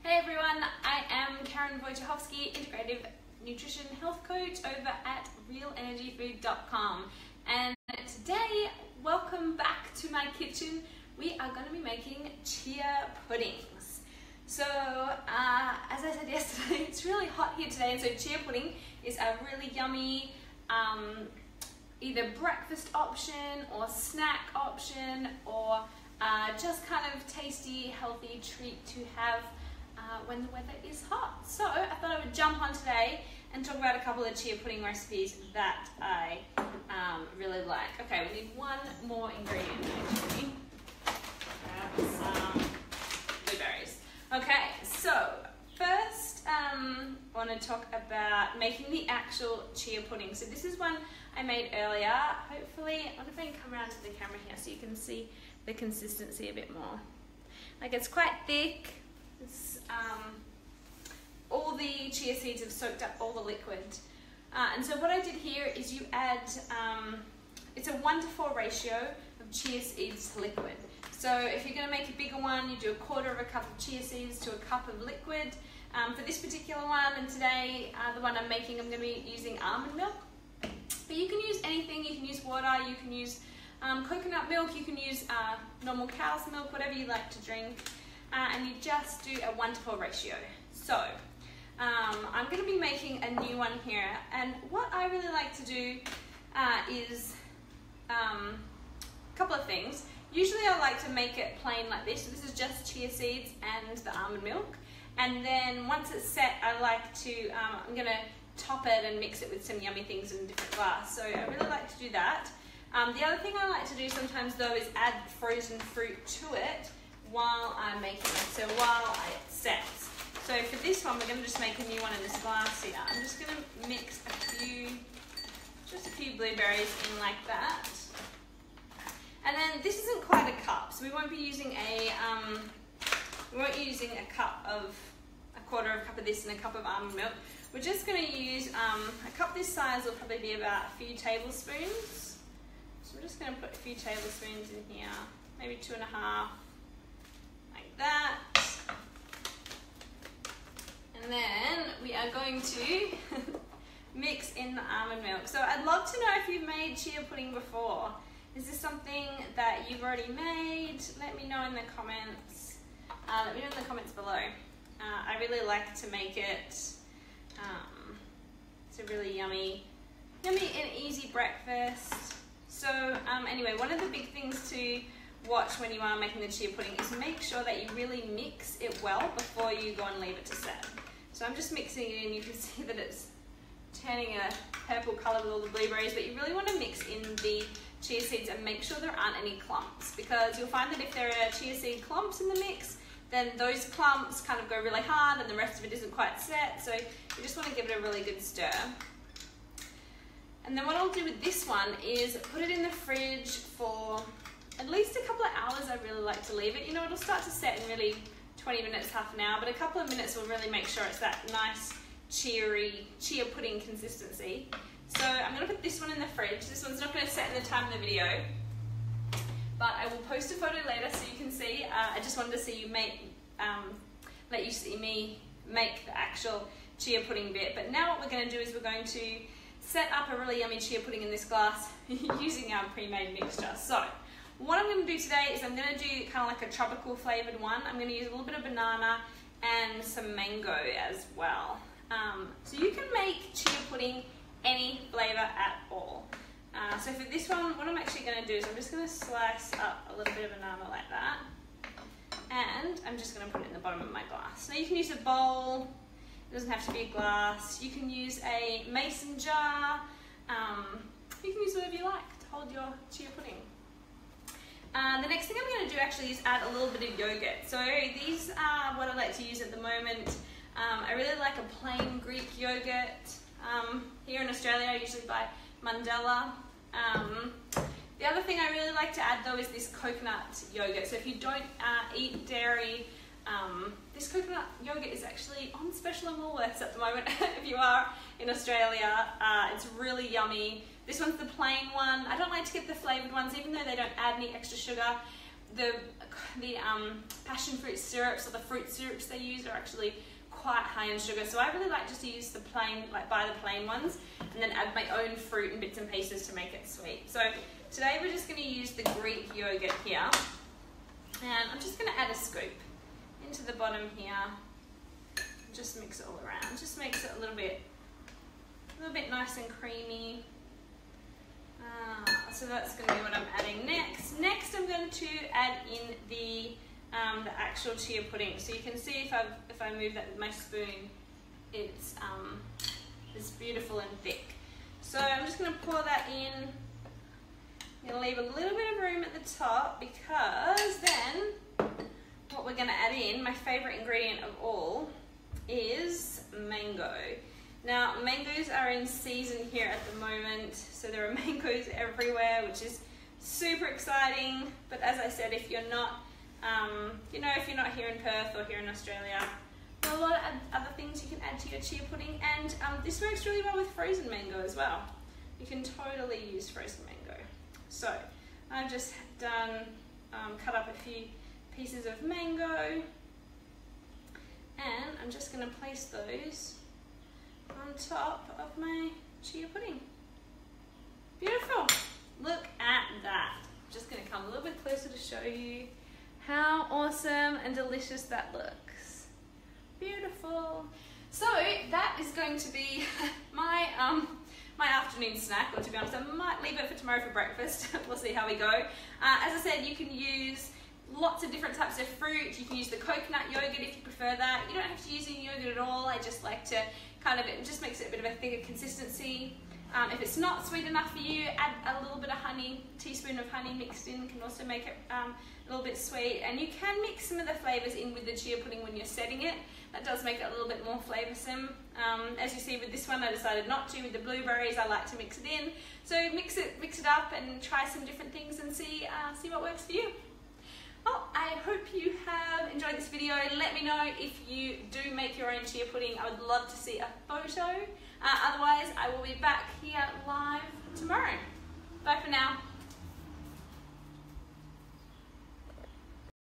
Hey everyone, I am Karen Wojciechowski, Integrative Nutrition Health Coach over at realenergyfood.com, and today, welcome back to my kitchen. We are going to be making chia puddings. So, as I said yesterday, it's really hot here today, and so chia pudding is a really yummy either breakfast option or snack option or just kind of tasty, healthy treat to have when the weather is hot. So I thought I would jump on today and talk about a couple of chia pudding recipes that I really like. Okay, we need one more ingredient actually. Grab some blueberries. Okay, so first I want to talk about making the actual chia pudding. So this is one I made earlier. Hopefully, I wonder if I can come around to the camera here so you can see the consistency a bit more. Like, it's quite thick. It's, all the chia seeds have soaked up all the liquid. And so what I did here is you add, it's a 1:4 ratio of chia seeds to liquid. So if you're going to make a bigger one, you do 1/4 cup of chia seeds to a cup of liquid. For this particular one, and today, the one I'm making, I'm going to be using almond milk. But you can use anything. You can use water, you can use coconut milk, you can use normal cow's milk, whatever you like to drink. And you just do a 1:4 ratio. So I'm going to be making a new one here, and what I really like to do is a couple of things. Usually I like to make it plain like this. So this is just chia seeds and the almond milk, and then once it's set, I like to I'm going to top it and mix it with some yummy things in a different glass. So I really like to do that. The other thing I like to do sometimes though is add frozen fruit to it while I'm making it, so while it sets. So for this one, we're going to just make a new one in this glass here. I'm just going to mix just a few blueberries in like that. And then this isn't quite a cup, so we won't be using a cup of, 1/4 cup of this and a cup of almond milk. We're just going to use a cup this size will probably be about a few tablespoons. So we're just going to put a few tablespoons in here, maybe 2.5. That, and then we are going to mix in the almond milk. So I'd love to know if you've made chia pudding before. Is this something that you've already made? Let me know in the comments. Let me know in the comments below. I really like to make it. It's a really yummy and easy breakfast. So anyway, one of the big things to watch when you are making the chia pudding is make sure that you really mix it well before you go and leave it to set. So I'm just mixing it in. You can see that it's turning a purple colour with all the blueberries, but you really want to mix in the chia seeds and make sure there aren't any clumps, because you'll find that if there are chia seed clumps in the mix, then those clumps kind of go really hard and the rest of it isn't quite set. So you just want to give it a really good stir. And then what I'll do with this one is put it in the fridge for at least a couple of hours. I really like to leave it. You know, it'll start to set in really 20 minutes, half an hour, but a couple of minutes will really make sure it's that nice, cheery, chia pudding consistency. So I'm going to put this one in the fridge. This one's not going to set in the time of the video, but I will post a photo later so you can see. I just wanted to see you let you see me make the actual chia pudding bit. But now what we're going to do is we're going to set up a really yummy chia pudding in this glass using our pre-made mixture. So what I'm going to do today is I'm going to do kind of like a tropical flavoured one. I'm going to use a little bit of banana and some mango as well. So you can make chia pudding any flavour at all. So for this one, what I'm actually going to do is I'm just going to slice up a little bit of banana like that. And I'm just going to put it in the bottom of my glass. Now you can use a bowl. It doesn't have to be a glass. You can use a mason jar. You can use whatever you like to hold your chia pudding. The next thing I'm going to do actually is add a little bit of yogurt. So these are what I like to use at the moment. I really like a plain Greek yogurt. Here in Australia I usually buy Mandela. The other thing I really like to add though is this coconut yogurt. So if you don't eat dairy, this coconut yogurt is actually on special in Woolworths at the moment. If you are in Australia, it's really yummy. This one's the plain one. I don't like to get the flavoured ones, even though they don't add any extra sugar. passion fruit syrups or the fruit syrups they use are actually quite high in sugar. So I really like just to use the plain, like buy the plain ones, and then add my own fruit and bits and pieces to make it sweet. So today we're just going to use the Greek yogurt here, and I'm just going to add a scoop into the bottom here. Just mix it all around. Just makes it a little bit nice and creamy. So that's going to be what I'm adding next. Next, I'm going to add in the actual chia pudding. So you can see if I move that with my spoon, it's beautiful and thick. So I'm just going to pour that in. I'm going to leave a little bit of room at the top, because then what we're going to add in, my favorite ingredient of all, is mango. Now, mangoes are in season here at the moment, so there are mangoes everywhere, which is super exciting. But as I said, if you're not, if you're not here in Perth or here in Australia, there are a lot of other things you can add to your chia pudding, and this works really well with frozen mango as well. You can totally use frozen mango. So I've just done, cut up a few pieces of mango, and I'm just going to place those on top of my chia pudding. Beautiful. Look at that. I'm just going to come a little bit closer to show you how awesome and delicious that looks. Beautiful. So that is going to be my afternoon snack, or to be honest, I might leave it for tomorrow for breakfast. We'll see how we go. As I said, you can use lots of different types of fruit. You can use the coconut yogurt if you prefer that. You don't have to use any yogurt at all. I just like to it just makes it a bit of a thicker consistency. If it's not sweet enough for you, add a little bit of honey, teaspoon of honey mixed in can also make it a little bit sweet. And you can mix some of the flavours in with the chia pudding when you're setting it. That does make it a little bit more flavoursome. As you see with this one, I decided not to. With the blueberries, I like to mix it in. So mix it up and try some different things and see what works for you. Well, I hope you have enjoyed this video. Let me know if you do make your own chia pudding. I would love to see a photo. Otherwise, I will be back here live tomorrow. Bye for now.